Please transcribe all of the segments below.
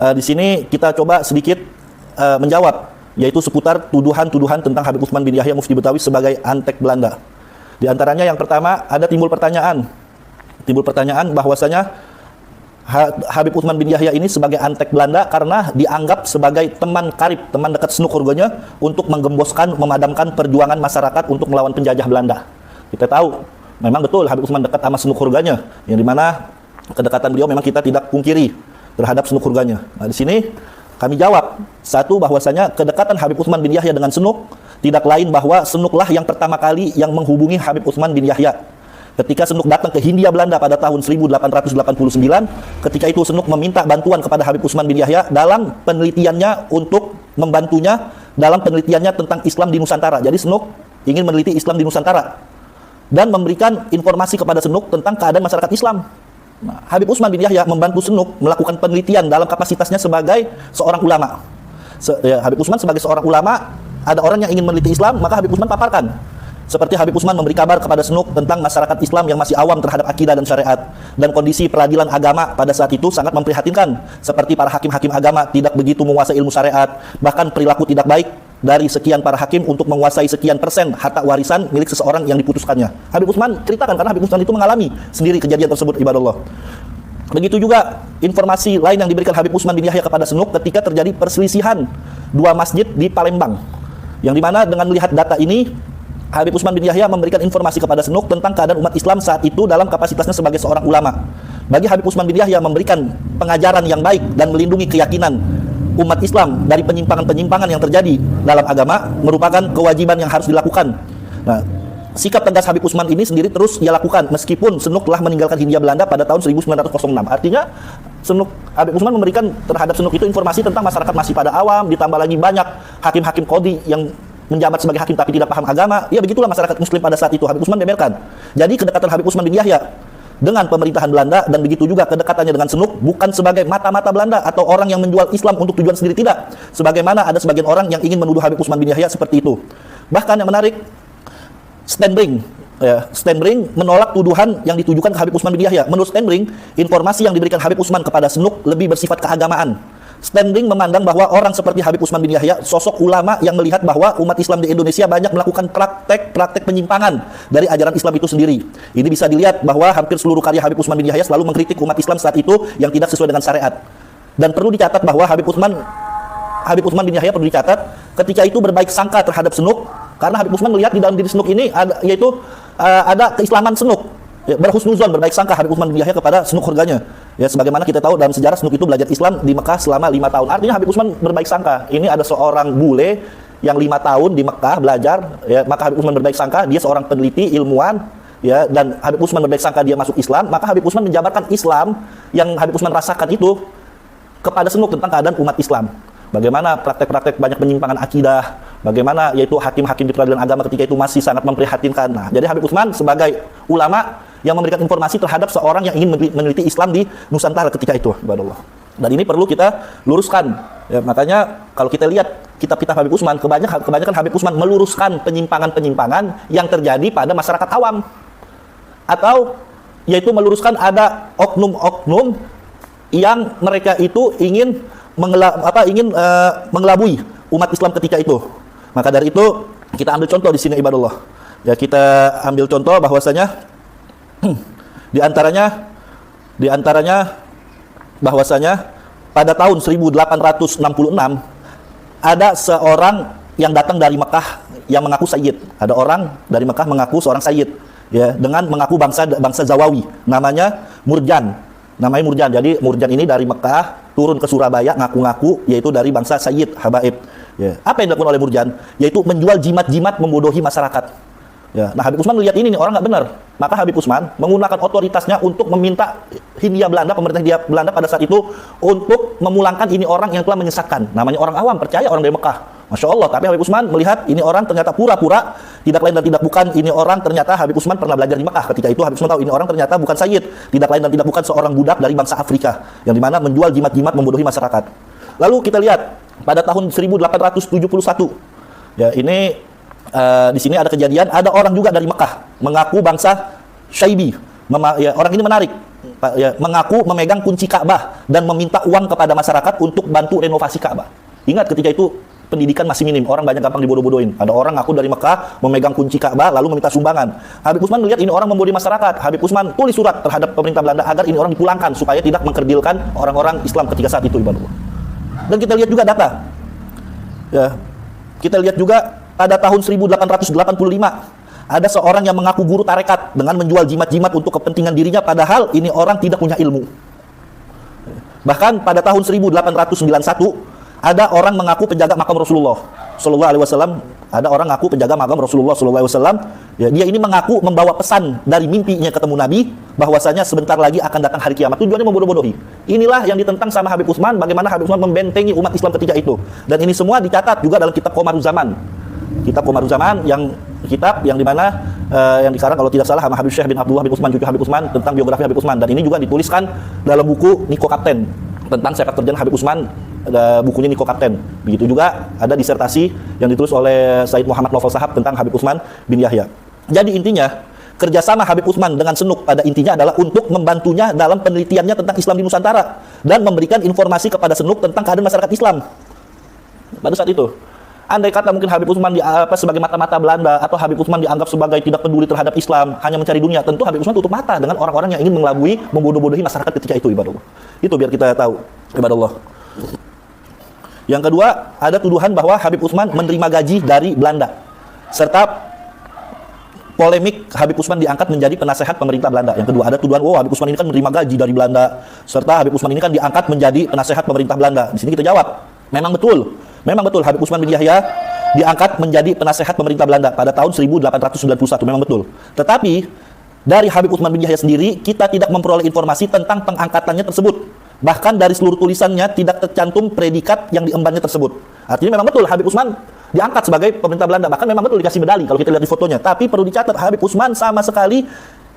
Di sini kita coba sedikit menjawab, yaitu seputar tuduhan-tuduhan tentang Habib Utsman bin Yahya Mufti Betawi sebagai antek Belanda. Di antaranya yang pertama ada timbul pertanyaan bahwasanya Habib Utsman bin Yahya ini sebagai antek Belanda karena dianggap sebagai teman karib, teman dekat Snoek Hurganya untuk menggemboskan, memadamkan perjuangan masyarakat untuk melawan penjajah Belanda. Kita tahu, memang betul Habib Utsman dekat sama Snoek Hurganya, yang dimana kedekatan beliau memang kita tidak pungkiri terhadap Snoek Hurganya. Nah, di sini kami jawab, satu, bahwasanya kedekatan Habib Utsman bin Yahya dengan Snoek tidak lain bahwa Snoek lah yang pertama kali yang menghubungi Habib Utsman bin Yahya. Ketika Snoek datang ke Hindia Belanda pada tahun 1889, ketika itu Snoek meminta bantuan kepada Habib Utsman bin Yahya dalam penelitiannya untuk membantunya dalam penelitiannya tentang Islam di Nusantara. Jadi Snoek ingin meneliti Islam di Nusantara dan memberikan informasi kepada Snoek tentang keadaan masyarakat Islam. Nah, Habib Utsman bin Yahya membantu Snoek melakukan penelitian dalam kapasitasnya sebagai seorang ulama. Habib Utsman sebagai seorang ulama, ada orang yang ingin meneliti Islam, maka Habib Utsman paparkan. Seperti Habib Utsman memberi kabar kepada Snoek tentang masyarakat Islam yang masih awam terhadap akidah dan syariat, dan kondisi peradilan agama pada saat itu sangat memprihatinkan, seperti para hakim-hakim agama tidak begitu menguasai ilmu syariat, bahkan perilaku tidak baik dari sekian para hakim untuk menguasai sekian persen harta warisan milik seseorang yang diputuskannya. Habib Utsman ceritakan karena Habib Utsman itu mengalami sendiri kejadian tersebut, ibadallah. Begitu juga informasi lain yang diberikan Habib Utsman bin Yahya kepada Snoek ketika terjadi perselisihan dua masjid di Palembang, yang dimana dengan melihat data ini Habib Utsman bin Yahya memberikan informasi kepada Snoek tentang keadaan umat Islam saat itu dalam kapasitasnya sebagai seorang ulama. Bagi Habib Utsman bin Yahya memberikan pengajaran yang baik dan melindungi keyakinan umat Islam dari penyimpangan-penyimpangan yang terjadi dalam agama merupakan kewajiban yang harus dilakukan. Nah, sikap tegas Habib Utsman ini sendiri terus ia lakukan meskipun Snoek telah meninggalkan Hindia Belanda pada tahun 1906. Artinya Habib Utsman memberikan terhadap Snoek itu informasi tentang masyarakat masih pada awam, ditambah lagi banyak hakim-hakim qadhi yang menjabat sebagai hakim tapi tidak paham agama. Ya begitulah masyarakat muslim pada saat itu. Habib Utsman beberkan. Jadi kedekatan Habib Utsman bin Yahya dengan pemerintahan Belanda dan begitu juga kedekatannya dengan Snoek bukan sebagai mata-mata Belanda atau orang yang menjual Islam untuk tujuan sendiri, tidak. Sebagaimana ada sebagian orang yang ingin menuduh Habib Utsman bin Yahya seperti itu. Bahkan yang menarik, Stenbring menolak tuduhan yang ditujukan ke Habib Utsman bin Yahya. Menurut Stenbring, informasi yang diberikan Habib Utsman kepada Snoek lebih bersifat keagamaan. Stenbring memandang bahwa orang seperti Habib Utsman bin Yahya sosok ulama yang melihat bahwa umat Islam di Indonesia banyak melakukan praktek penyimpangan dari ajaran Islam itu sendiri. Ini bisa dilihat bahwa hampir seluruh karya Habib Utsman bin Yahya selalu mengkritik umat Islam saat itu yang tidak sesuai dengan syariat. Dan perlu dicatat bahwa Habib Utsman bin Yahya perlu dicatat ketika itu berbaik sangka terhadap Snoek, karena Habib Utsman melihat di dalam diri Snoek ini ada keislaman Snoek. Ya, berhusnuzon, berbaik sangka Habib Utsman bin Yahya kepada Snoek Hurganya. Ya, sebagaimana kita tahu dalam sejarah Snoek itu belajar Islam di Mekah selama 5 tahun. Artinya Habib Utsman berbaik sangka. Ini ada seorang bule yang 5 tahun di Mekah belajar, ya, maka Habib Utsman berbaik sangka dia seorang peneliti, ilmuwan, ya, dan Habib Utsman berbaik sangka dia masuk Islam, maka Habib Utsman menjabarkan Islam yang Habib Utsman rasakan itu kepada Snoek tentang keadaan umat Islam. Bagaimana praktek-praktek banyak penyimpangan akidah, bagaimana yaitu hakim-hakim di peradilan agama ketika itu masih sangat memprihatinkan. Nah, jadi Habib Utsman sebagai ulama yang memberikan informasi terhadap seorang yang ingin meneliti Islam di Nusantara ketika itu, ibadallah. Dan ini perlu kita luruskan. Ya, makanya kalau kita lihat kitab-kitab Habib Utsman, kebanyakan Habib Utsman meluruskan penyimpangan-penyimpangan yang terjadi pada masyarakat awam, atau yaitu meluruskan ada oknum-oknum yang mereka itu ingin mengelabui umat Islam ketika itu. Maka dari itu kita ambil contoh di sini, ibadallah. Ya, kita ambil contoh bahwasanya di antaranya bahwasanya pada tahun 1866 ada seorang yang datang dari Mekah yang mengaku sayyid. Ada orang dari Mekah mengaku seorang sayyid, ya, dengan mengaku bangsa Zawawi, namanya Murjan. Jadi Murjan ini dari Mekah turun ke Surabaya ngaku-ngaku yaitu dari bangsa Sayyid Habaib. Ya. Apa yang dilakukan oleh Murjan? Yaitu menjual jimat-jimat membodohi masyarakat. Ya. Nah, Habib Utsman melihat ini orang nggak benar. Maka Habib Utsman menggunakan otoritasnya untuk meminta Hindia Belanda, pemerintah Hindia Belanda pada saat itu untuk memulangkan ini orang yang telah menyesatkan. Namanya orang awam, percaya orang dari Mekah. Masya Allah, tapi Habib Utsman melihat ini orang ternyata pura-pura, tidak lain dan tidak bukan ini orang ternyata Habib Utsman pernah belajar di Mekah. Ketika itu Habib Utsman tahu ini orang ternyata bukan sayyid, tidak lain dan tidak bukan seorang budak dari bangsa Afrika yang dimana menjual jimat-jimat membodohi masyarakat. Lalu kita lihat pada tahun 1871, ya, ini di sini ada kejadian, ada orang juga dari Mekah mengaku bangsa Syaibi. Ya, orang ini menarik. mengaku memegang kunci Ka'bah dan meminta uang kepada masyarakat untuk bantu renovasi Ka'bah. Ingat ketika itu pendidikan masih minim, orang banyak gampang dibodoh-bodohin. Ada orang ngaku dari Mekah memegang kunci Ka'bah lalu meminta sumbangan. Habib Utsman melihat ini orang membodohi masyarakat. Habib Utsman tulis surat terhadap pemerintah Belanda agar ini orang dipulangkan supaya tidak mengkerdilkan orang-orang Islam ketika saat itu, ibadullah. Dan kita lihat juga data. Ya. Kita lihat juga pada tahun 1885 ada seorang yang mengaku guru tarekat dengan menjual jimat-jimat untuk kepentingan dirinya, padahal ini orang tidak punya ilmu. Bahkan pada tahun 1891 ada orang mengaku penjaga makam Rasulullah Sallallahu Alaihi Wasallam. Ada orang mengaku penjaga makam Rasulullah Sallallahu Alaihi Wasallam. Ya, dia ini mengaku membawa pesan dari mimpinya ketemu Nabi bahwasanya sebentar lagi akan datang hari kiamat. Tujuannya membodoh-bodohi. Inilah yang ditentang sama Habib Utsman. Bagaimana Habib Utsman membentengi umat Islam ketika itu. Dan ini semua dicatat juga dalam kitab Qomaruzaman. Kitab Qomaruzaman yang kitab yang dimana yang dikarang kalau tidak salah sama Habib Syekh bin Abdullah bin Utsman, cucu Habib Utsman, tentang biografi Habib Utsman. Dan ini juga dituliskan dalam buku Niko Kapten tentang sepak terjang Habib Utsman, bukunya Niko Kapten. Begitu juga ada disertasi yang ditulis oleh Said Muhammad Novel Sahab tentang Habib Utsman bin Yahya. Jadi intinya kerjasama Habib Utsman dengan Senuk pada intinya adalah untuk membantunya dalam penelitiannya tentang Islam di Nusantara dan memberikan informasi kepada Senuk tentang keadaan masyarakat Islam pada saat itu. Andai kata mungkin Habib Utsman sebagai mata-mata Belanda atau Habib Utsman dianggap sebagai tidak peduli terhadap Islam, hanya mencari dunia, tentu Habib Utsman tutup mata dengan orang-orang yang ingin mengelabui, membodoh-bodohi masyarakat ketika itu, ibadallah. Itu biar kita tahu, ibadallah. Yang kedua, ada tuduhan bahwa Habib Utsman menerima gaji dari Belanda, serta polemik Habib Utsman diangkat menjadi penasehat pemerintah Belanda. Yang kedua, ada tuduhan, Habib Utsman ini kan menerima gaji dari Belanda, serta Habib Utsman ini kan diangkat menjadi penasehat pemerintah Belanda. Di sini kita jawab, memang betul Habib Utsman bin Yahya diangkat menjadi penasehat pemerintah Belanda pada tahun 1891, memang betul. Tetapi dari Habib Utsman bin Yahya sendiri kita tidak memperoleh informasi tentang pengangkatannya tersebut. Bahkan dari seluruh tulisannya tidak tercantum predikat yang diembannya tersebut. Artinya memang betul Habib Utsman diangkat sebagai pemerintah Belanda, bahkan memang betul dikasih medali kalau kita lihat di fotonya. Tapi perlu dicatat, Habib Utsman sama sekali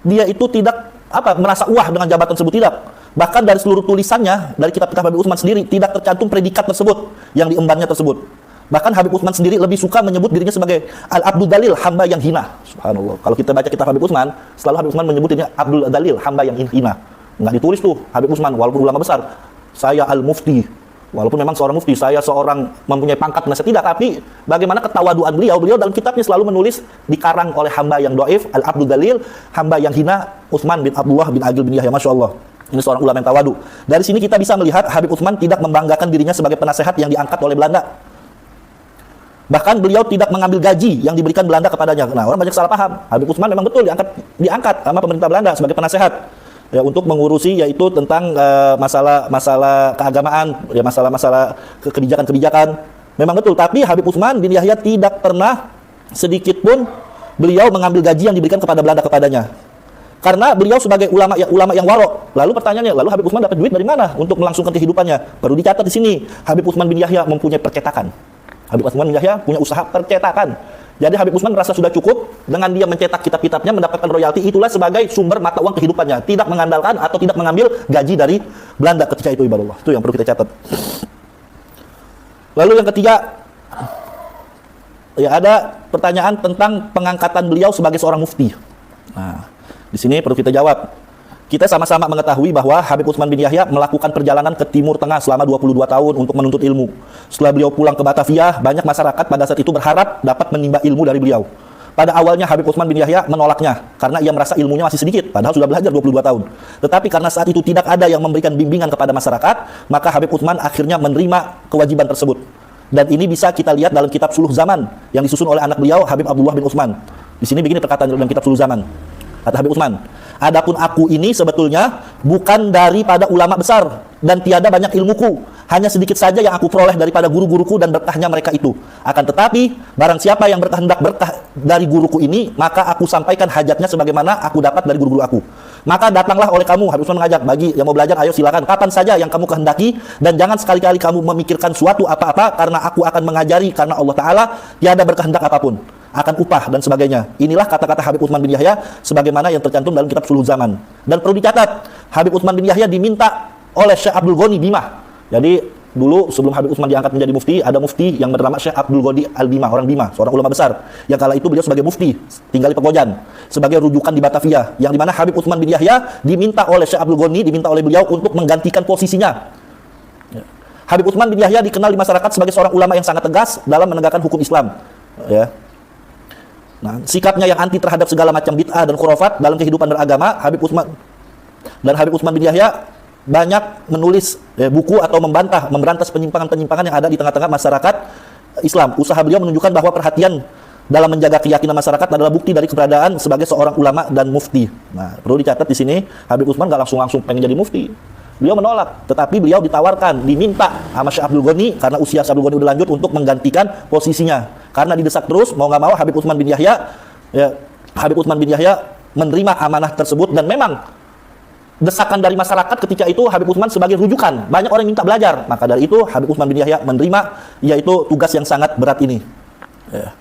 dia itu tidak merasa wah dengan jabatan tersebut, tidak. Bahkan dari seluruh tulisannya, dari kitab-kitab Habib Utsman sendiri tidak tercantum predikat tersebut yang diembannya tersebut. Bahkan Habib Utsman sendiri lebih suka menyebut dirinya sebagai Al-Abdul Dalil, hamba yang hina. Subhanallah. Kalau kita baca kitab Habib Utsman, selalu Habib Utsman menyebut dirinya Abdul Dalil, hamba yang hina. Nggak ditulis tuh Habib Utsman, walaupun ulama besar, saya Al-Mufti, walaupun memang seorang mufti, saya seorang mempunyai pangkat penasihat, tidak. Tapi bagaimana ketawaduan beliau dalam kitabnya selalu menulis dikarang oleh hamba yang doif, Al-Abdul Dalil, hamba yang hina, Utsman bin Abdullah bin Agil bin Yahya. Masya Allah, ini seorang ulama yang tawadu. Dari sini kita bisa melihat Habib Utsman tidak membanggakan dirinya sebagai penasehat yang diangkat oleh Belanda. Bahkan beliau tidak mengambil gaji yang diberikan Belanda kepadanya. Nah, orang banyak salah paham. Habib Utsman memang betul diangkat sama pemerintah Belanda sebagai penasehat, ya, untuk mengurusi yaitu tentang masalah keagamaan, ya, masalah kebijakan-kebijakan. Memang betul, tapi Habib Utsman bin Yahya tidak pernah sedikit pun beliau mengambil gaji yang diberikan kepada Belanda kepadanya. Karena beliau sebagai ulama yang warok. Lalu pertanyaannya, lalu Habib Utsman dapat duit dari mana untuk melangsungkan kehidupannya? Perlu dicatat di sini, Habib Utsman bin Yahya mempunyai percetakan. Habib Utsman bin Yahya punya usaha percetakan. Jadi Habib Utsman merasa sudah cukup dengan dia mencetak kitab-kitabnya, mendapatkan royalti, itulah sebagai sumber mata uang kehidupannya. Tidak mengandalkan atau tidak mengambil gaji dari Belanda ketika itu, ibadallah. Itu yang perlu kita catat. Lalu yang ketiga, ya, ada pertanyaan tentang pengangkatan beliau sebagai seorang mufti. Nah, di sini perlu kita jawab. Kita sama-sama mengetahui bahwa Habib Utsman bin Yahya melakukan perjalanan ke Timur Tengah selama 22 tahun untuk menuntut ilmu. Setelah beliau pulang ke Batavia, banyak masyarakat pada saat itu berharap dapat menimba ilmu dari beliau. Pada awalnya Habib Utsman bin Yahya menolaknya karena ia merasa ilmunya masih sedikit, padahal sudah belajar 22 tahun. Tetapi karena saat itu tidak ada yang memberikan bimbingan kepada masyarakat, maka Habib Utsman akhirnya menerima kewajiban tersebut. Dan ini bisa kita lihat dalam kitab Suluh Zaman yang disusun oleh anak beliau, Habib Abdullah bin Utsman. Di sini begini perkataan dalam kitab Suluh Zaman. Kata Habib Utsman, adapun aku ini sebetulnya bukan daripada ulama besar dan tiada banyak ilmuku, hanya sedikit saja yang aku peroleh daripada guru-guruku dan berkahnya mereka itu. Akan tetapi barang siapa yang berkehendak berkah dari guruku ini, maka aku sampaikan hajatnya sebagaimana aku dapat dari guru-guru aku. Maka datanglah oleh kamu, Habib Utsman mengajak, bagi yang mau belajar ayo silakan kapan saja yang kamu kehendaki, dan jangan sekali-kali kamu memikirkan suatu apa-apa, karena aku akan mengajari karena Allah Ta'ala tiada berkehendak apapun, akan upah dan sebagainya. Inilah kata-kata Habib Utsman bin Yahya sebagaimana yang tercantum dalam kitab Suluh Zaman. Dan perlu dicatat, Habib Utsman bin Yahya diminta oleh Syekh Abdul Ghani Bimah. Jadi dulu sebelum Habib Utsman diangkat menjadi mufti, ada mufti yang bernama Syekh Abdul Ghani Al-Bima, orang Bima, seorang ulama besar. Yang kala itu beliau sebagai mufti, tinggal di Pekojan, sebagai rujukan di Batavia. Yang dimana Habib Utsman bin Yahya diminta oleh Syekh Abdul Ghani, diminta oleh beliau untuk menggantikan posisinya. Habib Utsman bin Yahya dikenal di masyarakat sebagai seorang ulama yang sangat tegas dalam menegakkan hukum Islam. Ya. Nah, sikapnya yang anti terhadap segala macam bid'ah dan khurafat dalam kehidupan beragama, Habib Utsman bin Yahya banyak menulis buku atau memberantas penyimpangan-penyimpangan yang ada di tengah-tengah masyarakat Islam. Usaha beliau menunjukkan bahwa perhatian dalam menjaga keyakinan masyarakat adalah bukti dari keberadaan sebagai seorang ulama dan mufti. Nah, perlu dicatat di sini, Habib Utsman gak langsung pengen jadi mufti. Beliau menolak, tetapi beliau ditawarkan, diminta sama Syekh Abdul Ghani karena usia Syekh Abdul Ghani udah lanjut untuk menggantikan posisinya. Karena didesak terus, mau nggak mau Habib Utsman bin Yahya menerima amanah tersebut, dan memang desakan dari masyarakat ketika itu Habib Utsman sebagai rujukan. Banyak orang yang minta belajar, maka dari itu Habib Utsman bin Yahya menerima yaitu tugas yang sangat berat ini. Ya.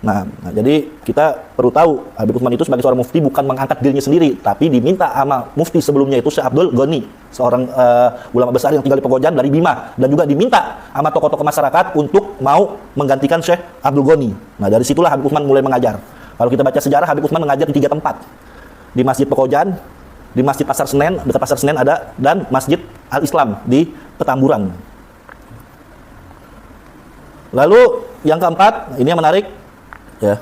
Nah, jadi kita perlu tahu Habib Utsman itu sebagai seorang mufti bukan mengangkat dirinya sendiri, tapi diminta sama mufti sebelumnya itu Syekh Abdul Ghani, seorang ulama besar yang tinggal di Pekojan dari Bima, dan juga diminta sama tokoh-tokoh masyarakat untuk mau menggantikan Syekh Abdul Ghani. Nah, dari situlah Habib Utsman mulai mengajar. Kalau kita baca sejarah, Habib Utsman mengajar di 3 tempat. Di Masjid Pekojan, di Masjid Pasar Senen, dekat Pasar Senen ada, dan Masjid Al-Islam di Petamburan. Lalu yang keempat, ini yang menarik, ya.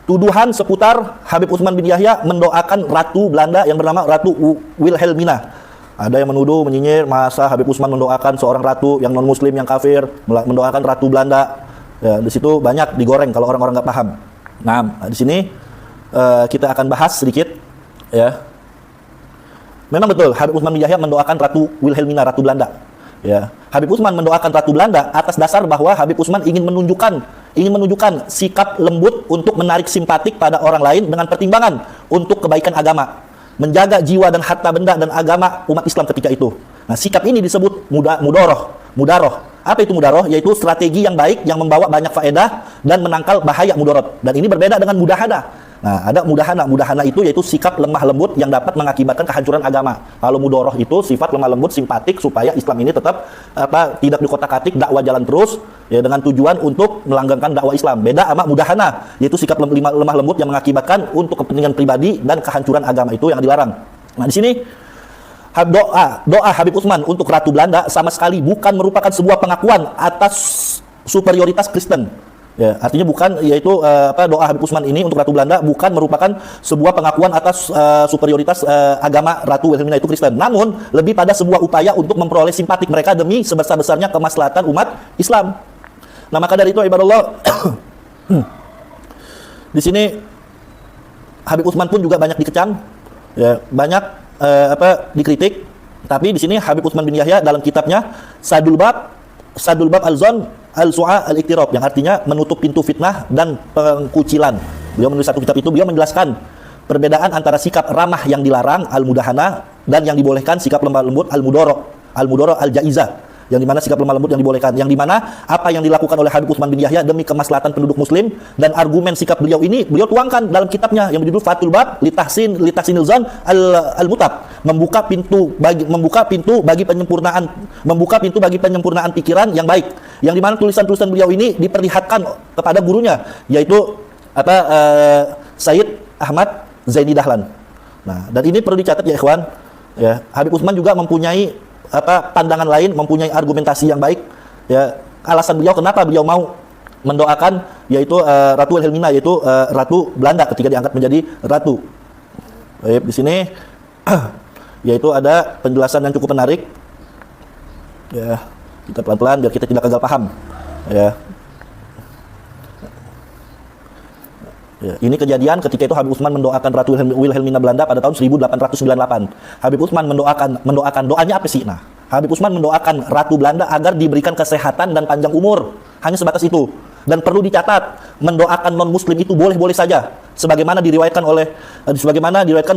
Tuduhan seputar Habib Utsman bin Yahya mendoakan Ratu Belanda yang bernama Ratu Wilhelmina. Ada yang menuduh, menyinyir, masa Habib Utsman mendoakan seorang ratu yang non-muslim, yang kafir, mendoakan Ratu Belanda. Ya, di situ banyak digoreng kalau orang-orang nggak paham. Nah, di sini kita akan bahas sedikit, ya. Memang betul Habib Utsman bin Yahya mendoakan Ratu Wilhelmina, Ratu Belanda. Ya, Habib Utsman mendoakan Ratu Belanda atas dasar bahwa Habib Utsman ingin menunjukkan sikap lembut untuk menarik simpatik pada orang lain dengan pertimbangan untuk kebaikan agama, menjaga jiwa dan harta benda dan agama umat Islam ketika itu. Nah, sikap ini disebut mudaroh. Apa itu mudaroh? Yaitu strategi yang baik yang membawa banyak faedah dan menangkal bahaya mudarat. Dan ini berbeda dengan mudahana. Nah, ada mudahana itu yaitu sikap lemah lembut yang dapat mengakibatkan kehancuran agama. Kalau mudoroh itu sifat lemah lembut, simpatik, supaya Islam ini tetap tidak dikotak-katik, dakwah jalan terus, ya, dengan tujuan untuk melanggengkan dakwah Islam. Beda sama mudahana, yaitu sikap lemah lembut yang mengakibatkan untuk kepentingan pribadi dan kehancuran agama, itu yang dilarang. Nah, di sini doa Habib Utsman untuk Ratu Belanda sama sekali bukan merupakan sebuah pengakuan atas superioritas Kristen. Ya, artinya bukan, yaitu doa Habib Utsman ini untuk Ratu Belanda bukan merupakan sebuah pengakuan atas superioritas agama Ratu Wilhelmina itu Kristen. Namun lebih pada sebuah upaya untuk memperoleh simpatik mereka demi sebesar-besarnya kemaslahatan umat Islam. Nah, maka dari itu ibadallah, di sini Habib Utsman pun juga banyak dikecam, ya, banyak dikritik. Tapi di sini Habib Utsman bin Yahya dalam kitabnya Sadul Bab Al-Zon Al-Su'a Al-Iktirab, yang artinya menutup pintu fitnah dan pengkucilan. Beliau menulis satu kitab itu, beliau menjelaskan perbedaan antara sikap ramah yang dilarang al-mudahana dan yang dibolehkan sikap lemah lembut al-mudoro al-jaizah, yang dimana sikap lemah lembut yang dibolehkan, yang dimana apa yang dilakukan oleh Habib Utsman bin Yahya demi kemaslahatan penduduk muslim, dan argumen sikap beliau ini beliau tuangkan dalam kitabnya yang berjudul Fathul Bab Litahsinil Zan Al-Mutab, membuka pintu bagi penyempurnaan pikiran yang baik, yang dimana tulisan-tulisan beliau ini diperlihatkan kepada gurunya, yaitu Sayyid Ahmad Zaini Dahlan. Nah, dan ini perlu dicatat ya ikhwan, ya, Habib Utsman juga mempunyai pandangan lain, mempunyai argumentasi yang baik, ya, alasan beliau kenapa beliau mau mendoakan yaitu Ratu Wilhelmina, yaitu Ratu Belanda ketika diangkat menjadi ratu. Baik, di sini yaitu ada penjelasan yang cukup menarik, ya, kita pelan-pelan biar kita tidak gagal paham, ya. Ya, ini kejadian ketika itu Habib Utsman mendoakan Ratu Wilhelmina Belanda pada tahun 1898. Habib Utsman mendoakan doanya apa sih? Nah, Habib Utsman mendoakan Ratu Belanda agar diberikan kesehatan dan panjang umur. Hanya sebatas itu. Dan perlu dicatat, mendoakan non-muslim itu boleh-boleh saja. Sebagaimana diriwayatkan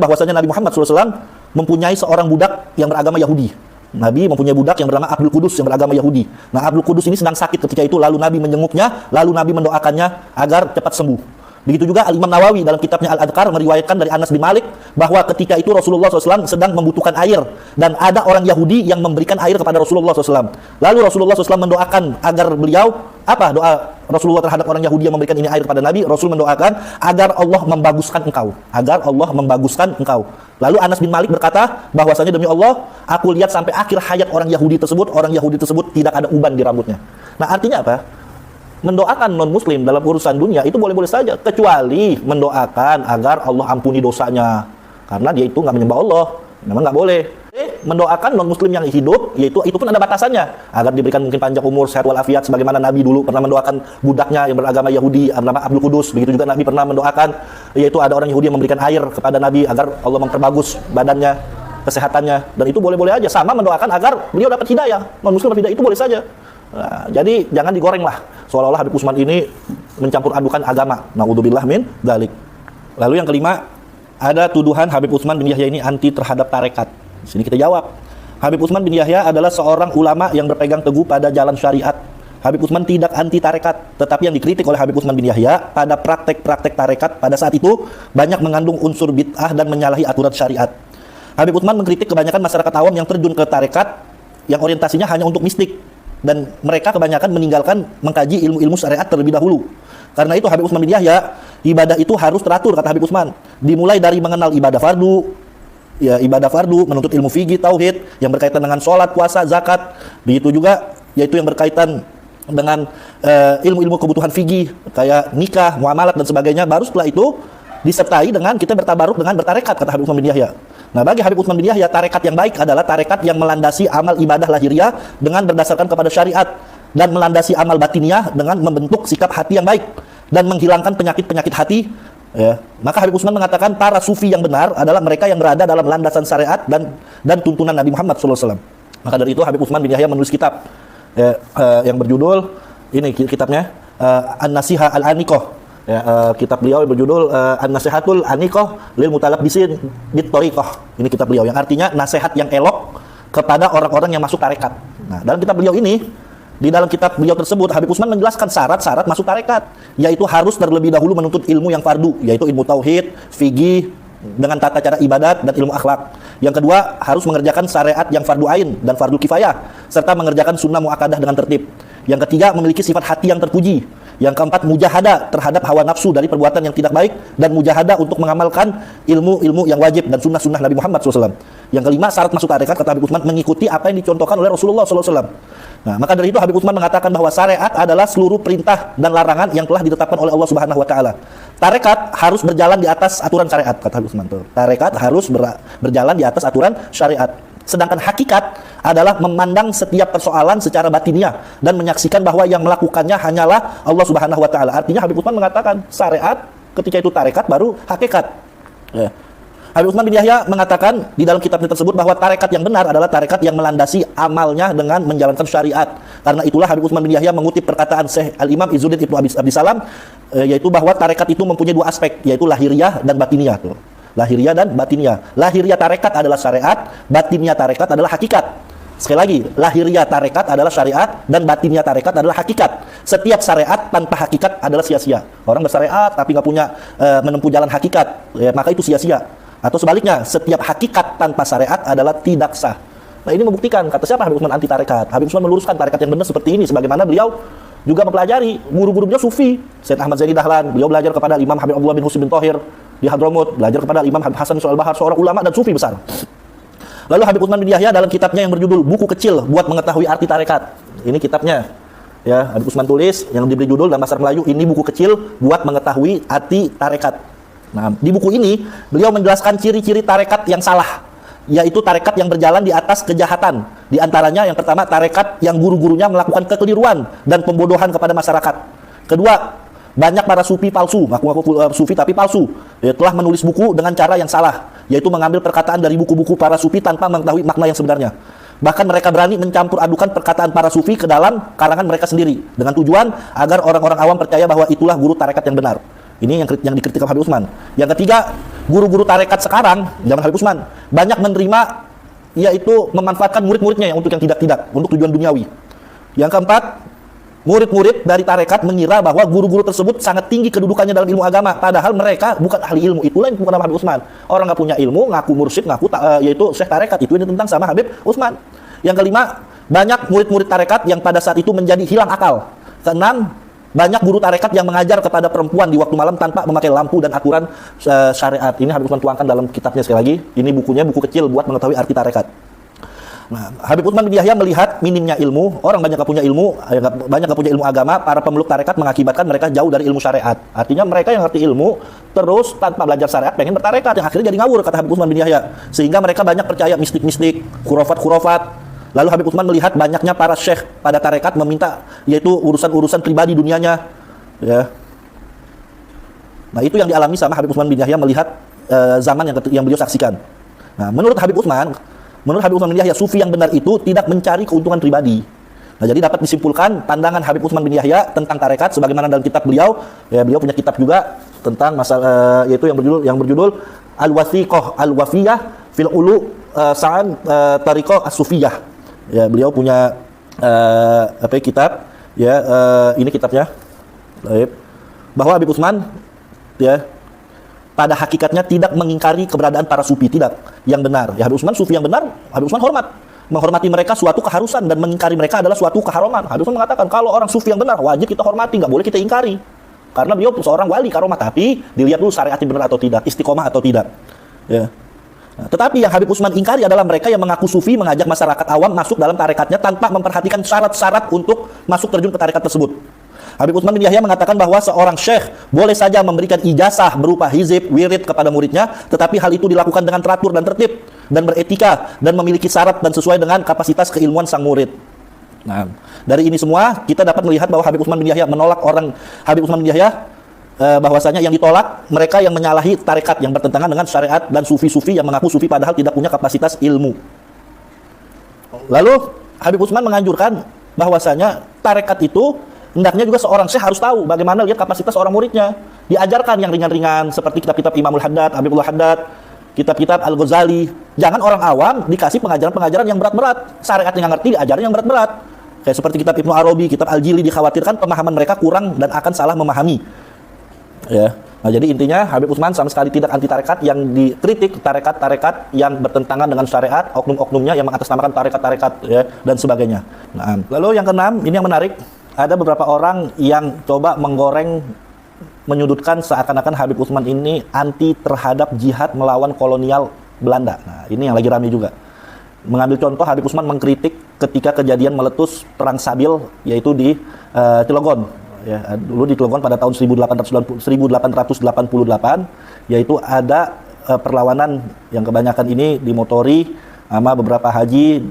bahwasanya Nabi Muhammad SAW mempunyai seorang budak yang beragama Yahudi. Nabi mempunyai budak yang bernama Abdul Qudus yang beragama Yahudi. Nah, Abdul Qudus ini sedang sakit ketika itu, lalu Nabi menjenguknya, lalu Nabi mendoakannya agar cepat sembuh. Begitu juga Al-Imam Nawawi dalam kitabnya Al-Adhkar meriwayatkan dari Anas bin Malik bahwa ketika itu Rasulullah SAW sedang membutuhkan air dan ada orang Yahudi yang memberikan air kepada Rasulullah SAW. Lalu Rasulullah SAW mendoakan agar beliau, apa doa Rasulullah terhadap orang Yahudi yang memberikan ini air kepada Nabi? Rasul mendoakan agar Allah membaguskan engkau, agar Allah membaguskan engkau. Lalu Anas bin Malik berkata bahwasanya demi Allah, aku lihat sampai akhir hayat orang Yahudi tersebut tidak ada uban di rambutnya. Nah, artinya apa? Mendoakan non-muslim dalam urusan dunia itu boleh-boleh saja, kecuali mendoakan agar Allah ampuni dosanya, karena dia itu nggak menyembah Allah, memang nggak boleh. Mendoakan non-muslim yang hidup, yaitu itu pun ada batasannya, agar diberikan mungkin panjang umur, sehat walafiat, sebagaimana Nabi dulu pernah mendoakan budaknya yang beragama Yahudi bernama Abdul Qudus. Begitu juga Nabi pernah mendoakan, yaitu ada orang Yahudi yang memberikan air kepada Nabi agar Allah memperbagus badannya, kesehatannya, dan itu boleh-boleh aja. Sama mendoakan agar beliau dapat hidayah, non-muslim dapat hidayah, itu boleh saja. Nah, jadi jangan digoreng lah seolah-olah Habib Utsman ini mencampur adukan agama. Naudzubillah min dzalik. Lalu yang kelima, ada tuduhan Habib Utsman bin Yahya ini anti terhadap tarekat. Di sini kita jawab, Habib Utsman bin Yahya adalah seorang ulama yang berpegang teguh pada jalan syariat. Habib Utsman tidak anti tarekat, tetapi yang dikritik oleh Habib Utsman bin Yahya pada praktek-praktek tarekat pada saat itu banyak mengandung unsur bid'ah dan menyalahi aturan syariat. Habib Utsman mengkritik kebanyakan masyarakat awam yang terjun ke tarekat yang orientasinya hanya untuk mistik, dan mereka kebanyakan meninggalkan mengkaji ilmu-ilmu syariat terlebih dahulu. Karena itu Habib Utsman bin Yahya, ibadah itu harus teratur, kata Habib Utsman. Dimulai dari mengenal ibadah fardu, ibadah fardu, menuntut ilmu fikih, tauhid yang berkaitan dengan sholat, puasa, zakat. Begitu juga yaitu yang berkaitan dengan ilmu-ilmu kebutuhan fikih kayak nikah, muamalat dan sebagainya. Baru setelah itu disertai dengan kita bertabaruk dengan bertarekat, kata Habib Utsman bin Yahya. Nah, bagi Habib Utsman bin Yahya, tarekat yang baik adalah tarekat yang melandasi amal ibadah lahiriah dengan berdasarkan kepada syariat, dan melandasi amal batiniah dengan membentuk sikap hati yang baik dan menghilangkan penyakit-penyakit hati. Ya. Maka Habib Utsman mengatakan para sufi yang benar adalah mereka yang berada dalam landasan syariat dan tuntunan Nabi Muhammad SAW. Maka dari itu Habib Utsman bin Yahya menulis kitab yang berjudul, ini kitabnya An-Nasihah Al-Aniqah. Kitab beliau berjudul An-Nasihatul Aniqah lil Mutalabbisin bit Thariqah. Ini kitab beliau yang artinya nasihat yang elok kepada orang-orang yang masuk tarekat. Nah, dalam kitab beliau ini, di dalam kitab beliau tersebut Habib Utsman menjelaskan syarat-syarat masuk tarekat, yaitu harus terlebih dahulu menuntut ilmu yang fardu, yaitu ilmu tauhid, fikih dengan tata cara ibadat dan ilmu akhlak. Yang kedua, harus mengerjakan syariat yang fardu ain dan fardu kifayah, serta mengerjakan sunnah muakkadah dengan tertib. Yang ketiga, memiliki sifat hati yang terpuji. Yang keempat, mujahadah terhadap hawa nafsu dari perbuatan yang tidak baik, dan mujahadah untuk mengamalkan ilmu-ilmu yang wajib dan sunnah-sunnah Nabi Muhammad SAW. Yang kelima, syarat masuk tarekat, kata Habib Utsman, mengikuti apa yang dicontohkan oleh Rasulullah SAW. Nah, maka dari itu Habib Utsman mengatakan bahwa syariat adalah seluruh perintah dan larangan yang telah ditetapkan oleh Allah Subhanahu wa taala. Tarekat harus berjalan di atas aturan syariat, kata Habib Utsman. Tarekat harus berjalan di atas aturan syariat. Sedangkan hakikat adalah memandang setiap persoalan secara batiniah dan menyaksikan bahwa yang melakukannya hanyalah Allah Subhanahu wa taala. Artinya Habib Utsman mengatakan syariat, ketika itu tarekat, baru hakikat. Ya. Habib Utsman bin Yahya mengatakan di dalam kitabnya tersebut bahwa tarekat yang benar adalah tarekat yang melandasi amalnya dengan menjalankan syariat. Karena itulah Habib Utsman bin Yahya mengutip perkataan Syekh Al-Imam Izzuddin Ibnu Abdissalam, yaitu bahwa tarekat itu mempunyai dua aspek, yaitu lahiriah dan batiniah. Tuh. Lahiriah dan batiniah. Lahiriah tarekat adalah syariat, batiniah tarekat adalah hakikat. Sekali lagi, lahiriah tarekat adalah syariat dan batiniah tarekat adalah hakikat. Setiap syariat tanpa hakikat adalah sia-sia. Orang bersyariat tapi nggak punya menempuh jalan hakikat, maka itu sia-sia. Atau sebaliknya, setiap hakikat tanpa syariat adalah tidak sah. Nah, ini membuktikan, kata siapa Habib Utsman anti tarekat? Habib Utsman meluruskan tarekat yang benar seperti ini, sebagaimana beliau juga mempelajari guru-guru beliau sufi. Syed Ahmad Zaini Dahlan, beliau belajar kepada Imam Habib Abdullah bin Husain bin Thahir di Hadramut, belajar kepada Imam Habib Hasan Al-Bahar, seorang ulama dan sufi besar. Lalu Habib Utsman bin Yahya dalam kitabnya yang berjudul Buku Kecil buat Mengetahui Arti Tarekat. Ini kitabnya. Ya, Habib Utsman tulis yang diberi judul dalam bahasa Melayu, ini buku kecil buat mengetahui arti tarekat. Nah, di buku ini beliau menjelaskan ciri-ciri tarekat yang salah, yaitu tarekat yang berjalan di atas kejahatan. Di antaranya yang pertama, tarekat yang guru-gurunya melakukan kekeliruan dan pembodohan kepada masyarakat. Kedua, banyak para sufi palsu, ngaku-ngaku sufi tapi palsu, telah menulis buku dengan cara yang salah, yaitu mengambil perkataan dari buku-buku para sufi tanpa mengetahui makna yang sebenarnya. Bahkan mereka berani mencampur adukan perkataan para sufi ke dalam karangan mereka sendiri, dengan tujuan agar orang-orang awam percaya bahwa itulah guru tarekat yang benar. Ini yang dikritik Habib Utsman. Yang ketiga, guru-guru tarekat sekarang, zaman Habib Utsman, banyak menerima, yaitu memanfaatkan murid-muridnya yang untuk yang tidak-tidak, untuk tujuan duniawi. Yang keempat, murid-murid dari tarekat mengira bahwa guru-guru tersebut sangat tinggi kedudukannya dalam ilmu agama, padahal mereka bukan ahli ilmu. Itulah yang bukan Habib Utsman. Orang nggak punya ilmu, ngaku mursyid, ngaku yaitu syekh tarekat. Itu yang ditentang sama Habib Utsman. Yang kelima, banyak murid-murid tarekat yang pada saat itu menjadi hilang akal. Keenam, banyak guru tarekat yang mengajar kepada perempuan di waktu malam tanpa memakai lampu dan aturan syariat. Ini Habib Utsman tuangkan dalam kitabnya sekali lagi. Ini bukunya, buku kecil buat mengetahui arti tarekat. Nah, Habib Utsman bin Yahya melihat minimnya ilmu, orang banyak punya ilmu, banyak punya ilmu agama, para pemeluk tarekat mengakibatkan mereka jauh dari ilmu syariat. Artinya mereka yang ngerti ilmu, terus tanpa belajar syariat pengen bertarekat, yang akhirnya jadi ngawur, kata Habib Utsman bin Yahya. Sehingga mereka banyak percaya mistik-mistik, khurafat-khurafat. Lalu Habib Utsman melihat banyaknya para syekh pada tarekat meminta, yaitu urusan-urusan pribadi dunianya. Ya. Nah, itu yang dialami sama Habib Utsman bin Yahya melihat zaman yang beliau saksikan. Nah, menurut Habib Utsman bin Yahya, sufi yang benar itu tidak mencari keuntungan pribadi. Nah, jadi dapat disimpulkan pandangan Habib Utsman bin Yahya tentang tarekat sebagaimana dalam kitab beliau. Ya, beliau punya kitab juga tentang masalah yaitu yang berjudul Al-Wathiqah Al-Wafiyah fil Ulu Sa'an Tariqah As-Sufiyah. Ya, beliau punya kitab ya, ini kitabnya. Baik. Bahwa Habib Utsman ya pada hakikatnya tidak mengingkari keberadaan para sufi, tidak. Yang benar, ya Habib Utsman sufi yang benar, Habib Utsman menghormati mereka suatu keharusan dan mengingkari mereka adalah suatu keharaman. Habib Utsman mengatakan kalau orang sufi yang benar wajib kita hormati, nggak boleh kita ingkari. Karena beliau seorang wali karomah, tapi dilihat dulu syariatnya benar atau tidak, istiqomah atau tidak. Ya. Nah, tetapi yang Habib Utsman ingkari adalah mereka yang mengaku sufi mengajak masyarakat awam masuk dalam tarekatnya tanpa memperhatikan syarat-syarat untuk masuk terjun ke tarekat tersebut. Habib Utsman bin Yahya mengatakan bahwa seorang syekh boleh saja memberikan ijazah berupa hizib, wirid kepada muridnya, tetapi hal itu dilakukan dengan teratur dan tertib dan beretika dan memiliki syarat dan sesuai dengan kapasitas keilmuan sang murid. Nah, dari ini semua kita dapat melihat bahwa Habib Utsman bin Yahya menolak Habib Utsman bin Yahya bahwasanya yang ditolak mereka yang menyalahi tarekat yang bertentangan dengan syariat dan sufi-sufi yang mengaku sufi padahal tidak punya kapasitas ilmu. Lalu Habib Utsman menganjurkan bahwasanya tarekat itu hendaknya juga seorang syekh harus tahu bagaimana lihat kapasitas seorang muridnya. Diajarkan yang ringan-ringan seperti kitab-kitab Imamul Haddad, Habibullah Haddad, kitab-kitab Al-Ghazali. Jangan orang awam dikasih pengajaran-pengajaran yang berat-berat. Syariat yang ngerti diajarin yang berat-berat. Kayak seperti kitab Ibnu Arabi, kitab Al-Jili, dikhawatirkan pemahaman mereka kurang dan akan salah memahami. Ya. Nah, jadi intinya Habib Utsman sama sekali tidak anti tarekat, yang dikritik tarekat-tarekat yang bertentangan dengan syariat, oknum-oknumnya yang mengatasnamakan tarekat-tarekat ya, dan sebagainya. Nah, lalu yang keenam, ini yang menarik. Ada beberapa orang yang coba menggoreng, menyudutkan seakan-akan Habib Utsman ini anti terhadap jihad melawan kolonial Belanda. Nah, ini yang lagi ramai juga. Mengambil contoh, Habib Utsman mengkritik ketika kejadian meletus Perang Sabil, yaitu di Cilegon. Ya, dulu di Cilegon pada tahun 1888, yaitu ada perlawanan yang kebanyakan ini dimotori sama beberapa haji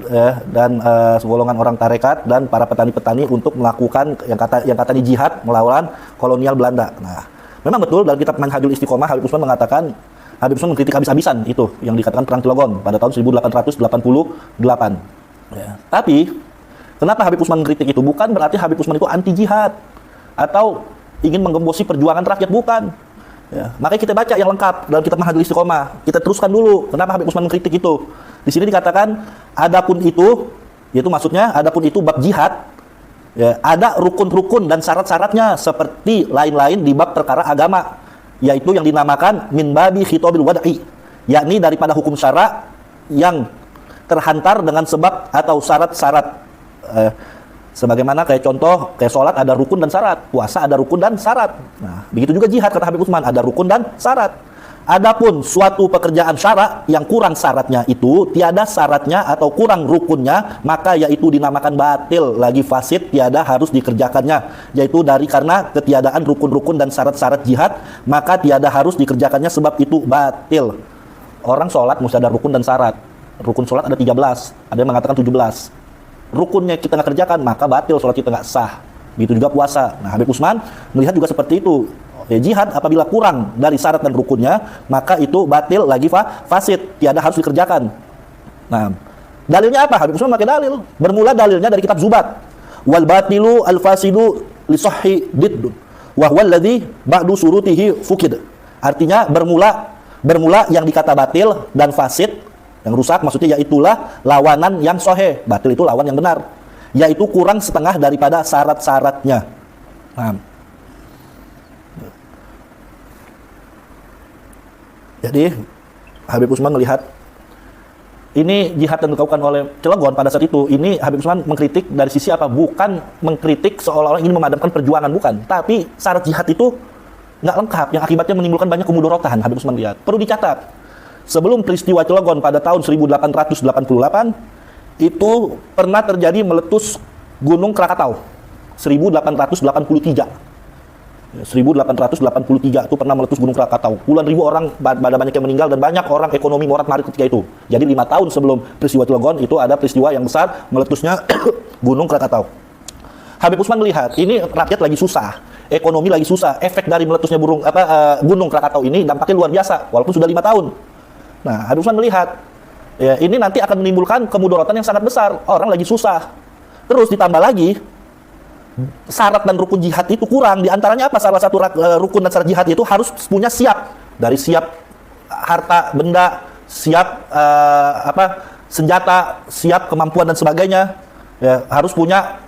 dan segolongan orang tarekat dan para petani-petani untuk melakukan yang katanya jihad melawan kolonial Belanda. Nah, memang betul dalam kitab Manhajul Istiqomah Habib Utsman mengatakan, Habib Utsman mengkritik habis-habisan itu yang dikatakan Perang Cilegon pada tahun 1888. Ya. Tapi kenapa Habib Utsman mengkritik itu? Bukan berarti Habib Utsman itu anti jihad atau ingin menggembosi perjuangan rakyat, bukan. Ya. Makanya kita baca yang lengkap dalam kitab Manhajul Istiqomah. Kita teruskan dulu kenapa Habib Utsman mengkritik itu. Di sini dikatakan adapun itu, yaitu maksudnya adapun itu bab jihad, ya, ada rukun-rukun dan syarat-syaratnya seperti lain-lain di bab perkara agama, yaitu yang dinamakan min babi khitabil wad'i, yakni daripada hukum syara yang terhantar dengan sebab atau syarat-syarat. Sebagaimana kayak contoh, kayak sholat ada rukun dan syarat, puasa ada rukun dan syarat. Nah, begitu juga jihad kata Habib Utsman, ada rukun dan syarat. Adapun suatu pekerjaan syara yang kurang syaratnya itu, tiada syaratnya atau kurang rukunnya, maka yaitu dinamakan batil, lagi fasid, tiada harus dikerjakannya. Yaitu karena ketiadaan rukun-rukun dan syarat-syarat jihad, maka tiada harus dikerjakannya sebab itu batil. Orang sholat mesti ada rukun dan syarat. Rukun sholat ada 13, ada yang mengatakan 17. Rukunnya kita nggak kerjakan, maka batil, sholat kita nggak sah. Begitu juga puasa. Nah, Habib Utsman melihat juga seperti itu. Ya, jihad apabila kurang dari syarat dan rukunnya, maka itu batil, lagi fasid, tiada harus dikerjakan. Nah, dalilnya apa? Habib Utsman pakai dalil. Bermula dalilnya dari kitab Zubat. Wal batilu al fasidu li sahhi diddun wa huwa alladhi ba'du surutihi fukid. Artinya bermula yang dikata batil dan fasid, yang rusak maksudnya yaitulah lawanan yang sahih. Batil itu lawan yang benar. yaitu kurang setengah daripada syarat-syaratnya. Nah, jadi Habib Utsman melihat ini jihad yang dilakukan oleh Cilegon pada saat itu, ini Habib Utsman mengkritik dari sisi apa? Bukan mengkritik seolah-olah ingin memadamkan perjuangan, bukan. Tapi syarat jihad itu nggak lengkap, yang akibatnya menimbulkan banyak kemudorotan. Habib Utsman lihat. Perlu dicatat, sebelum peristiwa Cilegon pada tahun 1888, itu pernah terjadi meletus Gunung Krakatau, 1883. 1883 itu pernah meletus Gunung Krakatau. Puluhan ribu orang, banyak yang meninggal dan banyak orang ekonomi morat-marit ketika itu. Jadi 5 tahun sebelum peristiwa Cilegon itu ada peristiwa yang besar meletusnya Gunung Krakatau. Habib Utsman melihat ini rakyat lagi susah, ekonomi lagi susah. Efek dari meletusnya Gunung Krakatau ini dampaknya luar biasa walaupun sudah 5 tahun. Nah, Habib Utsman melihat ya, ini nanti akan menimbulkan kemudorotan yang sangat besar. Orang lagi susah. Terus ditambah lagi syarat dan rukun jihad itu kurang. Di antaranya apa? Salah satu rukun dan syarat jihad itu harus punya siap. Dari siap harta benda, siap senjata, siap kemampuan dan sebagainya. Ya, harus punya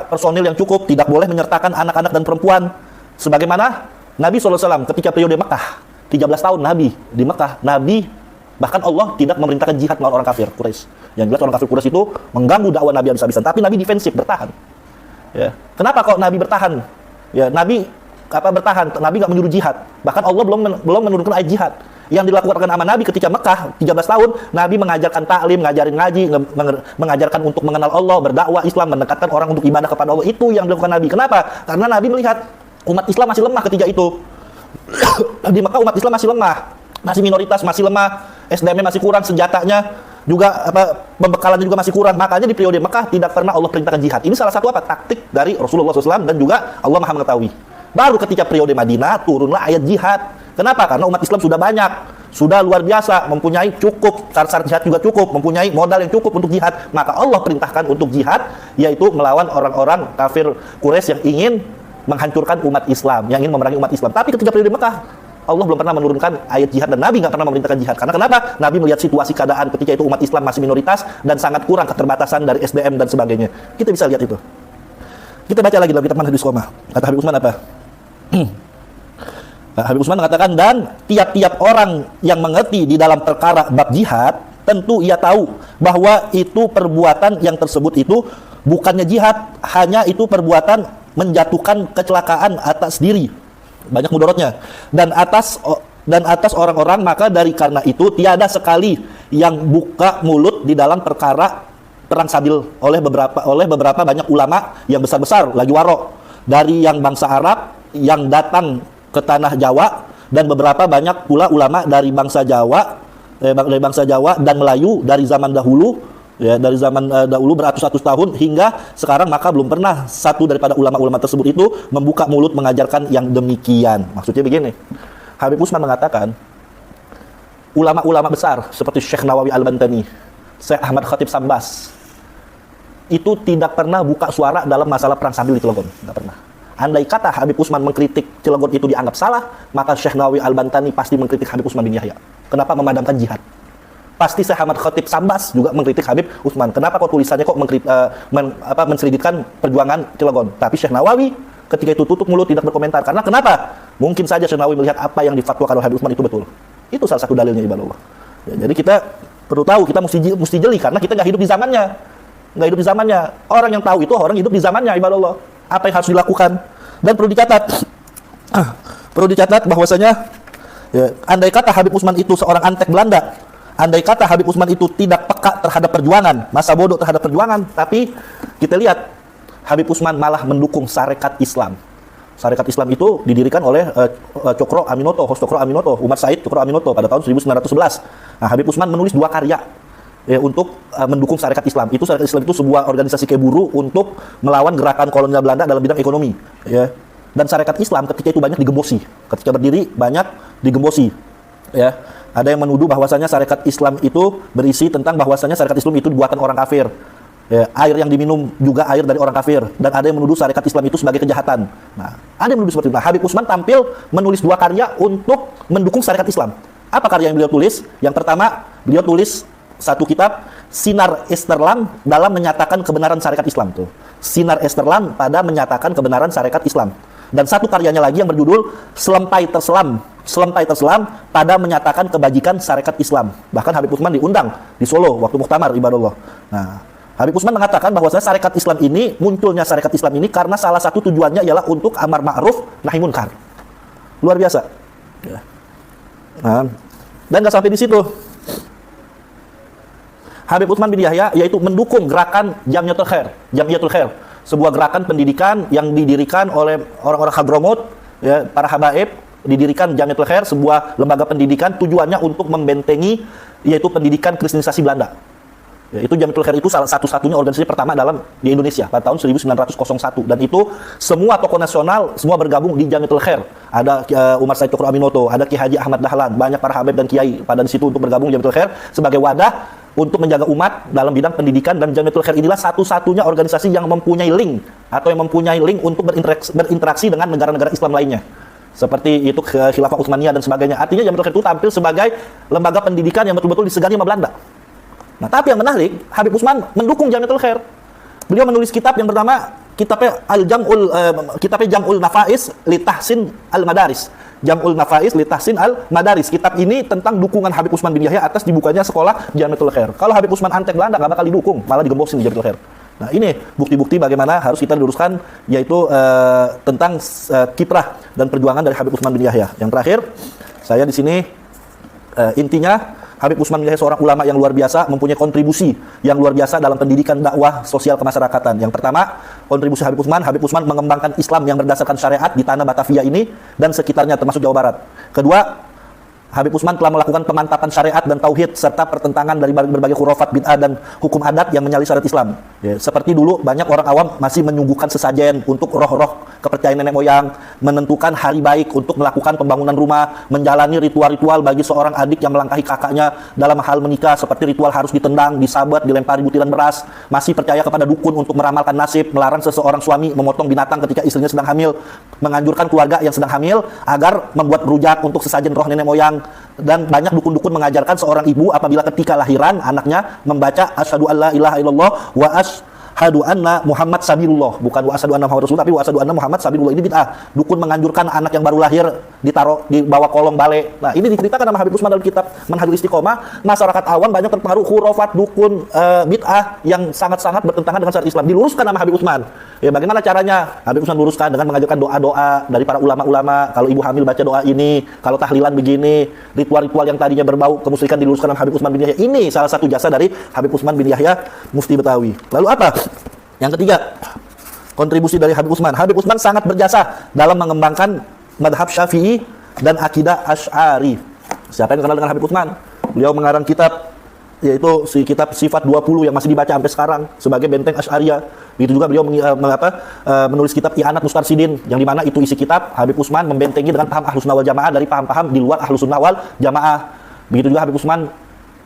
personil yang cukup, tidak boleh menyertakan anak-anak dan perempuan. Sebagaimana Nabi SAW ketika periode Mekah, 13 tahun Nabi di Mekah, Nabi bahkan Allah tidak memerintahkan jihad melawan orang kafir Quraisy. Yang jelas orang kafir Quraisy itu mengganggu dakwah Nabi habis-habisan, tapi Nabi defensif, bertahan. Ya. Kenapa kok Nabi bertahan? Ya, Nabi bertahan? Nabi nggak menyuruh jihad. Bahkan Allah belum menurunkan ayat jihad. Yang dilakukan sama Nabi ketika Mekah 13 tahun, Nabi mengajarkan taklim, ngajarin ngaji, mengajarkan untuk mengenal Allah, berdakwah Islam, mendekatkan orang untuk ibadah kepada Allah. Itu yang dilakukan Nabi. Kenapa? Karena Nabi melihat umat Islam masih lemah ketika itu. Di Mekah umat Islam masih lemah, masih minoritas, masih lemah, SDM-nya masih kurang, senjatanya juga pembekalannya juga masih kurang. Makanya di periode Mekah tidak pernah Allah perintahkan jihad. Ini salah satu taktik dari Rasulullah SAW dan juga Allah Maha mengetahui. Baru ketika periode Madinah turunlah ayat jihad. Kenapa? Karena umat Islam sudah banyak, sudah luar biasa, mempunyai cukup syarat jihad juga cukup, mempunyai modal yang cukup untuk jihad. Maka Allah perintahkan untuk jihad, yaitu melawan orang-orang kafir Quraisy yang ingin menghancurkan umat Islam, yang ingin memerangi umat Islam. Tapi ketika periode Mekah, Allah belum pernah menurunkan ayat jihad dan Nabi nggak pernah memerintahkan jihad. Karena kenapa? Nabi melihat situasi keadaan ketika itu umat Islam masih minoritas dan sangat kurang keterbatasan dari SDM dan sebagainya. Kita bisa lihat itu. Kita baca lagi dalam kitab Manhajul Istiqomah. Kata Habib Utsman apa? Habib Utsman mengatakan, dan tiap-tiap orang yang mengerti di dalam perkara bab jihad, tentu ia tahu bahwa itu perbuatan yang tersebut itu bukannya jihad, hanya itu perbuatan menjatuhkan kecelakaan atas diri, banyak mudaratnya, dan atas orang-orang. Maka dari karena itu tiada sekali yang buka mulut di dalam perkara perang sabil oleh beberapa banyak ulama yang besar-besar lagi waro dari yang bangsa Arab yang datang ke tanah Jawa, dan beberapa banyak pula ulama dari bangsa Jawa dan Melayu dari zaman dahulu, ya, dari zaman dahulu beratus-ratus tahun hingga sekarang. Maka belum pernah satu daripada ulama-ulama tersebut itu membuka mulut mengajarkan yang demikian. Maksudnya begini, Habib Utsman mengatakan ulama-ulama besar seperti Syekh Nawawi Al-Bantani, Syekh Ahmad Khatib Sambas itu tidak pernah buka suara dalam masalah perang sabil di Cilegon, tidak pernah. Andai kata Habib Utsman mengkritik Cilegon itu dianggap salah, maka Syekh Nawawi Al-Bantani pasti mengkritik Habib Utsman bin Yahya. Kenapa memadamkan jihad? Pasti Syekh Ahmad Khatib Sambas juga mengkritik Habib Utsman. Kenapa kok tulisannya kok menselidikkan perjuangan Cilegon? Tapi Syekh Nawawi ketika itu tutup mulut, tidak berkomentar. Karena kenapa? Mungkin saja Syekh Nawawi melihat apa yang difatwakan oleh Habib Utsman itu betul. Itu salah satu dalilnya, ibadallah. Ya, jadi kita perlu tahu, kita mesti jeli, karena kita nggak hidup di zamannya. Nggak hidup di zamannya. Orang yang tahu itu orang hidup di zamannya, ibadallah. Apa yang harus dilakukan? Dan perlu dicatat bahwasanya, ya, andai kata Habib Utsman itu seorang antek Belanda, andai kata Habib Utsman itu tidak peka terhadap perjuangan, masa bodoh terhadap perjuangan, tapi kita lihat Habib Utsman malah mendukung Sarekat Islam. Sarekat Islam itu didirikan oleh Cokro Aminoto, Hos Cokro Aminoto, Umar Said Cokro Aminoto pada tahun 1911. Nah, Habib Utsman menulis 2 karya untuk mendukung Sarekat Islam. Itu Sarekat Islam itu sebuah organisasi keburu untuk melawan gerakan kolonial Belanda dalam bidang ekonomi, ya. Dan Sarekat Islam ketika itu banyak digembosi. Ketika berdiri banyak digembosi, ya. Ada yang menuduh bahwasanya Sarekat Islam itu berisi tentang bahwasanya Sarekat Islam itu buatan orang kafir. Ya, air yang diminum juga air dari orang kafir, dan ada yang menuduh Sarekat Islam itu sebagai kejahatan. Nah, ada yang menuduh seperti itu. Nah, Habib Utsman tampil menulis 2 karya untuk mendukung Sarekat Islam. Apa karya yang beliau tulis? Yang pertama, beliau tulis satu kitab Sinar Esterlam dalam menyatakan kebenaran syariat Islam tuh. Sinar Esterlam pada menyatakan kebenaran syariat Islam. Dan satu karyanya lagi yang berjudul Selempai Terselam pada menyatakan kebajikan syariat Islam. Bahkan Habib Utsman diundang di Solo waktu muktamar ibadallah. Nah, Habib Utsman mengatakan bahwa syariat Islam ini, munculnya syariat Islam ini karena salah satu tujuannya ialah untuk amar ma'ruf nahi munkar. Luar biasa. Ya. Nah, dan nggak sampai di situ. Habib Utsman bin Yahya yaitu mendukung gerakan Jamiatul Khair, sebuah gerakan pendidikan yang didirikan oleh orang-orang Hadramut, ya, para habaib, didirikan Jamiatul Khair, sebuah lembaga pendidikan tujuannya untuk membentengi yaitu pendidikan Kristenisasi Belanda. Ya, itu Jamiatul Khair itu salah satu-satunya organisasi pertama di Indonesia pada tahun 1901, dan itu semua tokoh nasional semua bergabung di Jamiatul Khair. Ada Umar Said Cokro Aminoto, ada Ki Haji Ahmad Dahlan, banyak para habib dan kiai pada di situ untuk bergabung di Jamiatul Khair sebagai wadah untuk menjaga umat dalam bidang pendidikan. Dan Jamiatul Khair inilah satu-satunya organisasi yang mempunyai link untuk berinteraksi dengan negara-negara Islam lainnya. Seperti itu Khilafah Utsmaniyah dan sebagainya. Artinya Jamiatul Khair itu tampil sebagai lembaga pendidikan yang betul-betul disegani sama Belanda. Nah, tapi yang menarik, Habib Utsman mendukung Jamiatul Khair. Beliau menulis kitab yang bernama kitabnya Jam'ul Nafais li Tahsin al-Madaris. Jam'ul Nafais li Tahsin al-Madaris. Kitab ini tentang dukungan Habib Utsman bin Yahya atas dibukanya sekolah Jamiatul Khair. Kalau Habib Utsman antek Belanda nggak bakal didukung, malah digembosin di Jamiatul Khair. Nah, ini bukti-bukti bagaimana harus kita luruskan, yaitu tentang kiprah dan perjuangan dari Habib Utsman bin Yahya. Yang terakhir, saya di sini intinya Habib Utsman bin Yahya seorang ulama yang luar biasa, mempunyai kontribusi yang luar biasa dalam pendidikan dakwah sosial kemasyarakatan. Yang pertama, kontribusi Habib Utsman mengembangkan Islam yang berdasarkan syariat di tanah Batavia ini dan sekitarnya termasuk Jawa Barat. Kedua, Habib Utsman telah melakukan pemantapan syariat dan tauhid serta pertentangan dari berbagai khurafat, bid'ah dan hukum adat yang menyalahi syariat Islam. Ya, seperti dulu banyak orang awam masih menyuguhkan sesajen untuk roh-roh kepercayaan nenek moyang, menentukan hari baik untuk melakukan pembangunan rumah, menjalani ritual-ritual bagi seorang adik yang melangkahi kakaknya dalam hal menikah, seperti ritual harus ditendang, disabat, dilempari butiran beras, masih percaya kepada dukun untuk meramalkan nasib, melarang seseorang suami memotong binatang ketika istrinya sedang hamil, menganjurkan keluarga yang sedang hamil agar membuat rujak untuk sesajen roh nenek moyang. Dan banyak dukun-dukun mengajarkan seorang ibu apabila ketika lahiran anaknya membaca asyhadu alla ilaha illallah wa asyhadu anna Muhammad sabilullah, bukan wa asyhadu anna Muhammad rasulullah, tapi wa asyhadu anna Muhammad sabilullah. Ini bid'ah. Dukun menganjurkan anak yang baru lahir ditaruh di bawah kolong bale. Nah, ini diceritakan sama Habib Utsman dalam kitab Manhajul Istiqomah. Masyarakat awam banyak terpengaruh khurafat, dukun, bid'ah yang sangat-sangat bertentangan dengan syariat Islam. Diluruskan sama Habib Utsman. Ya, bagaimana caranya? Habib Utsman luruskan dengan mengajarkan doa-doa dari para ulama-ulama. Kalau ibu hamil baca doa ini, kalau tahlilan begini, ritual-ritual yang tadinya berbau kemusyrikan diluruskan sama Habib Utsman bin Yahya. Ini salah satu jasa dari Habib Utsman bin Yahya, Mufti Betawi. Lalu apa? Yang ketiga, kontribusi dari Habib Utsman. Habib Utsman sangat berjasa dalam mengembangkan madhab Syafi'i dan akidah Asy'ari. Siapa yang kenal dengan Habib Utsman? Beliau mengarang kitab, yaitu kitab Sifat 20 yang masih dibaca sampai sekarang sebagai benteng Asy'ariyah. Begitu juga beliau menulis kitab I'anat Mustarsidin, yang dimana itu isi kitab Habib Utsman membentengi dengan paham Ahlus Sunnah wal Jamaah dari paham-paham di luar Ahlus Sunnah wal Jamaah. Begitu juga Habib Utsman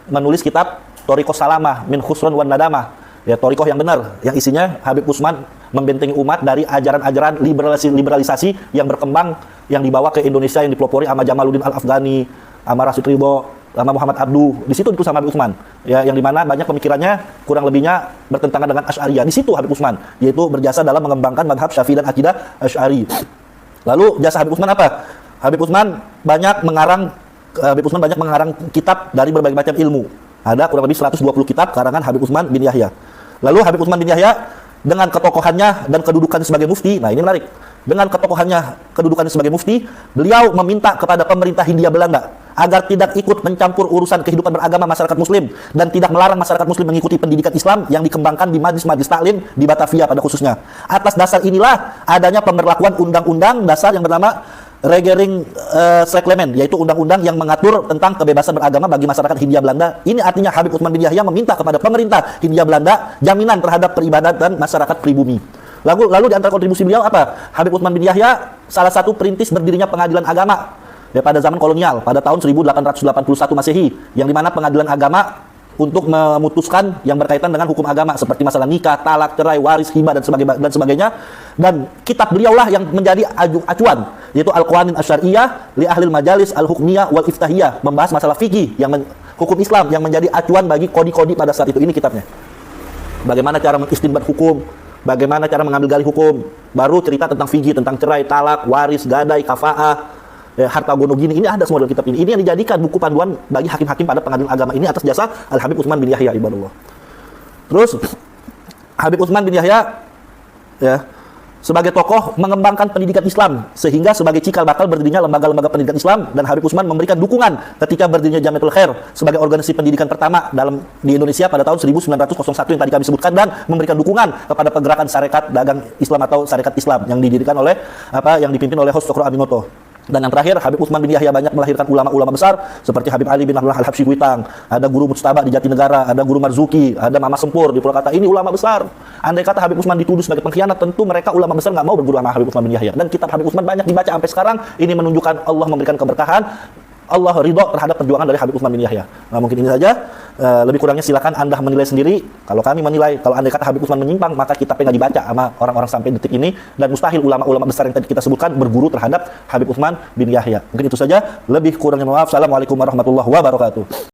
menulis kitab Thariqus Salamah min Khusran wan Nadamah, ya, thariqah yang benar, yang isinya Habib Utsman membentengi umat dari ajaran-ajaran liberalisasi yang berkembang yang dibawa ke Indonesia, yang dipelopori sama Jamaluddin Al-Afghani, sama Rasid Ridho, sama Muhammad Abduh. Di situ itu sama Habib Utsman, ya, yang dimana banyak pemikirannya kurang lebihnya bertentangan dengan Asy'ariyah. Di situ Habib Utsman, yaitu berjasa dalam mengembangkan madhab Syafi'i dan akidah Asy'ari. Lalu jasa Habib Utsman apa? Habib Utsman banyak mengarang kitab dari berbagai macam ilmu. Ada kurang lebih 120 kitab karangan Habib Utsman bin Yahya. Lalu Habib Utsman bin Yahya dengan ketokohannya dan kedudukannya sebagai mufti, nah ini menarik. Dengan ketokohannya, kedudukannya sebagai mufti, beliau meminta kepada pemerintah Hindia Belanda agar tidak ikut mencampur urusan kehidupan beragama masyarakat muslim dan tidak melarang masyarakat muslim mengikuti pendidikan Islam yang dikembangkan di majlis-majlis taklim di Batavia pada khususnya. Atas dasar inilah adanya pemberlakuan undang-undang dasar yang bernama Regering yaitu undang-undang yang mengatur tentang kebebasan beragama bagi masyarakat Hindia Belanda. Ini artinya Habib Utsman bin Yahya meminta kepada pemerintah Hindia Belanda jaminan terhadap peribadatan masyarakat pribumi. Lalu di antara kontribusi beliau apa? Habib Utsman bin Yahya salah satu perintis berdirinya pengadilan agama ya, pada zaman kolonial pada tahun 1881 Masehi, yang dimana pengadilan agama untuk memutuskan yang berkaitan dengan hukum agama seperti masalah nikah, talak, cerai, waris, hibah dan sebagainya. Dan kitab beliaulah yang menjadi acuan, yaitu Al-Qawanin Asy'ariyah li Ahlil Majalis Al-Hukmiyah wal Iftahiyah, membahas masalah fikih yang hukum Islam yang menjadi acuan bagi kodi-kodi pada saat itu. Ini kitabnya. Bagaimana cara mengistinbat hukum, bagaimana cara mengambil galih hukum, baru cerita tentang fikih, tentang cerai, talak, waris, gadai, kafa'ah, harta gono gini. Ini ada semua dalam kitab ini. Ini yang dijadikan buku panduan bagi hakim-hakim pada pengadilan agama ini atas jasa Al-Habib Utsman bin Yahya ibadallah. Terus Habib Utsman bin Yahya ya sebagai tokoh mengembangkan pendidikan Islam sehingga sebagai cikal bakal berdirinya lembaga-lembaga pendidikan Islam, dan Habib Utsman memberikan dukungan ketika berdirinya Jamiatul Khair sebagai organisasi pendidikan pertama di Indonesia pada tahun 1901 yang tadi kami sebutkan, dan memberikan dukungan kepada pergerakan Sarekat Dagang Islam atau Sarekat Islam yang didirikan oleh yang dipimpin oleh Hos Cokro Aminoto. Dan yang terakhir, Habib Utsman bin Yahya banyak melahirkan ulama-ulama besar seperti Habib Ali bin Abdullah Al-Habsyi Kuitang, ada Guru Mujtaba di Jatinegara, ada Guru Marzuki, ada Mama Sempur di Purwakarta. Ini ulama besar. Andai kata Habib Utsman dituduh sebagai pengkhianat, tentu mereka ulama besar nggak mau berguru sama Habib Utsman bin Yahya. Dan kitab Habib Utsman banyak dibaca sampai sekarang. Ini menunjukkan Allah memberikan keberkahan, Allah ridho terhadap perjuangan dari Habib Utsman bin Yahya. Nah, mungkin ini saja. Lebih kurangnya silakan Anda menilai sendiri. Kalau kami menilai, kalau andai kata Habib Utsman menyimpang, maka kitabnya nggak dibaca sama orang-orang sampai detik ini, dan mustahil ulama-ulama besar yang tadi kita sebutkan berguru terhadap Habib Utsman bin Yahya. Mungkin itu saja. Lebih kurangnya maaf. Assalamualaikum warahmatullahi wabarakatuh.